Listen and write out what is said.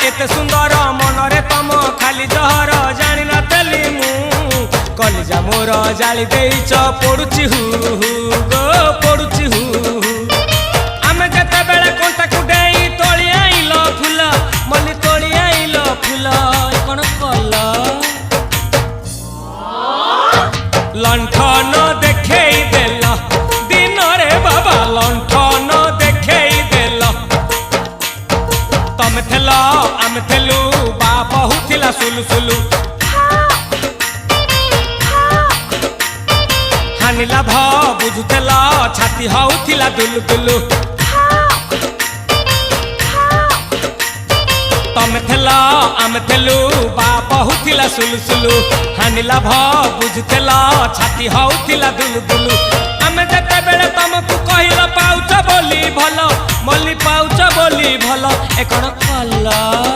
एते सुंदर मनरे तम खाली जहर जानी न तेली मु कलिजा मोर जाली देइच पड़ुची हु गो पड़ुची हु आमे जते बेले कोंटा कुडेई तोली आइलो फूल मल्ली तोली आइलो फूल कोन कल लंठन देखेई देला दिन रे बाबा लंठन देखेई देला तमे थेला आमे थेलु बाप हुथिला सुलु सुलु हानिला भ बुझुतेला छाती हउथिला दुलु दुलु तमे थेला आमे थेलु बाप हुथिला सुलु सुलु हानिला भ बुझुतेला छाती हउथिला दुलु दुलु आमे जते बेले तमकु कहिला पाउच बोली भलो मल्ली पाउच बोली भलो ए कोन कल।